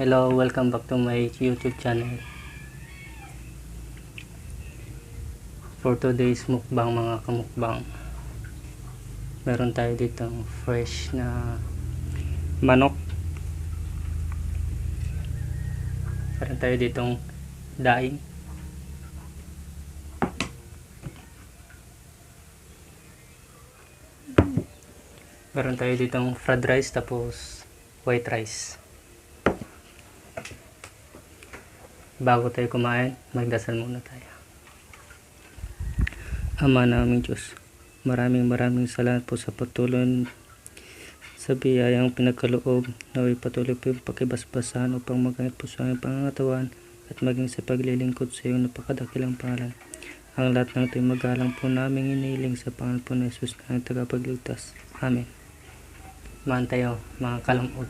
Hello, welcome back to my YouTube channel. For today's mukbang mga kamukbang, meron tayo ditong fresh na manok. Meron tayo ditong daing. Meron tayo ditong fried rice tapos white rice. Bago tayo kumain, magdasal muna tayo. Ama naming Diyos, maraming salamat po sa patuloy sa biyayang pinagkaloob. Naway patuloy po yung pakibasbasan upang magamit po sa aming pangangatawan at maging sa paglilingkod sa iyong napakadakilang pangalan. Ang lahat ng ito'y magalang po namin iniling sa pangalan po ni Jesus na ang tagapagligtas. Amen. Maan tayo mga kalamog.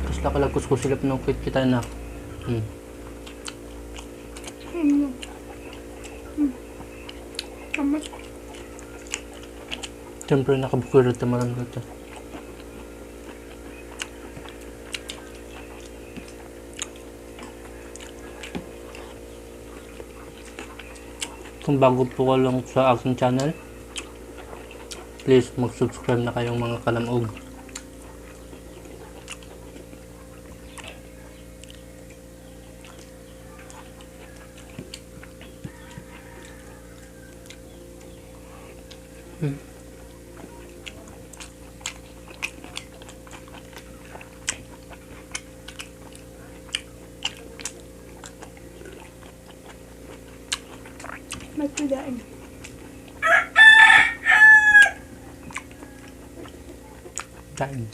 Terus lah kalau kuskus sila penungkit kita na. Siyempre nakabukuro tamaran ko ito. Kung bago po ka lang sa aking channel, please mag-subscribe na kayong mga kalamog. Magpidain. Kain.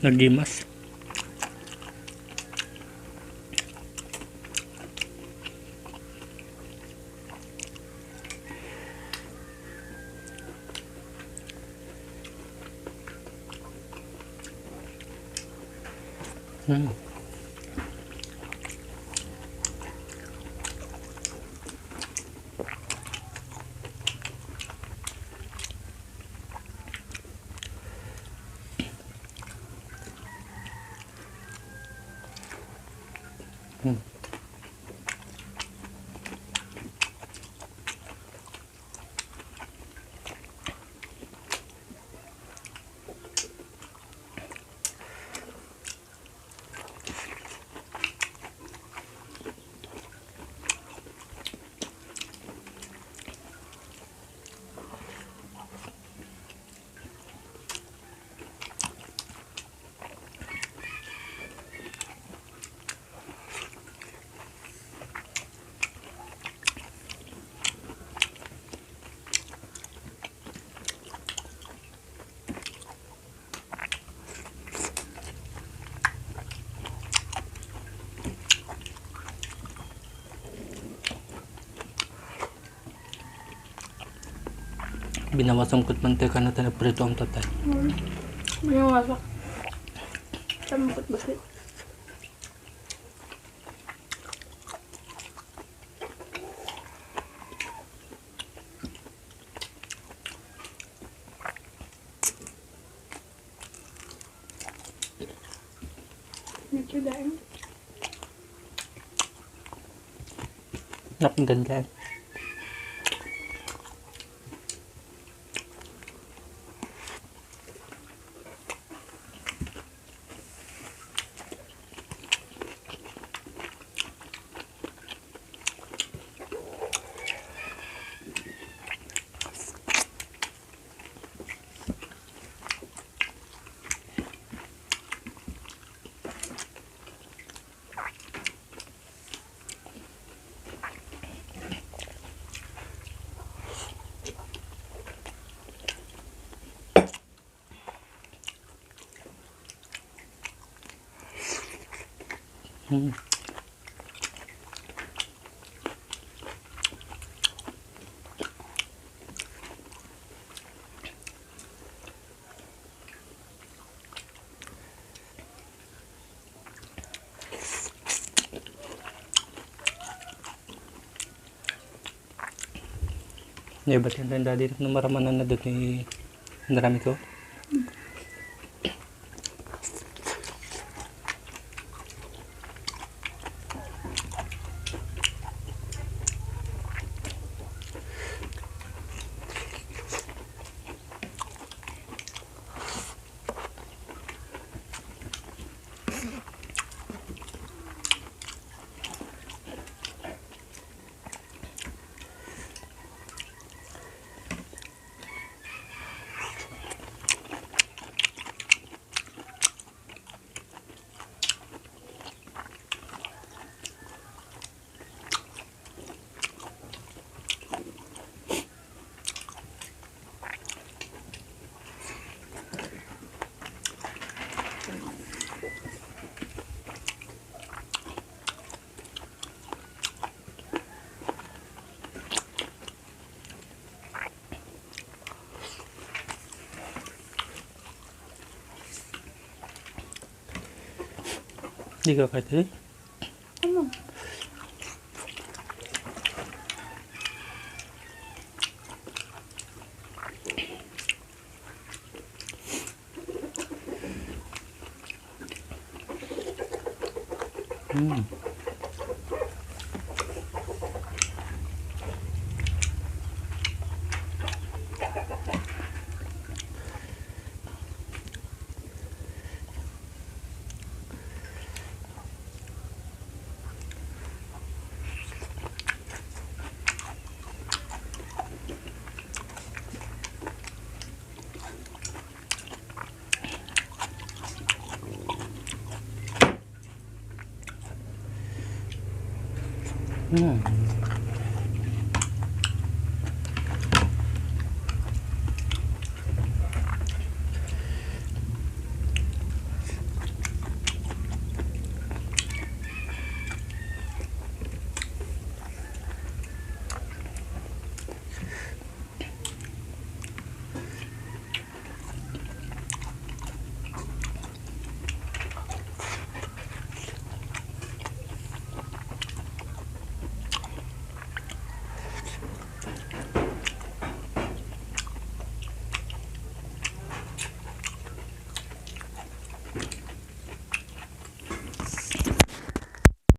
Nagimas. Binawasang ko't mantika na tayo prito ang tatay. Binawasak. Sambot bakit? Medyo dahil. Napinggan ka. Ya, ba't yan dadi nung maramanan na doon ni narami ko? Hindi ka kahit eh. Ano?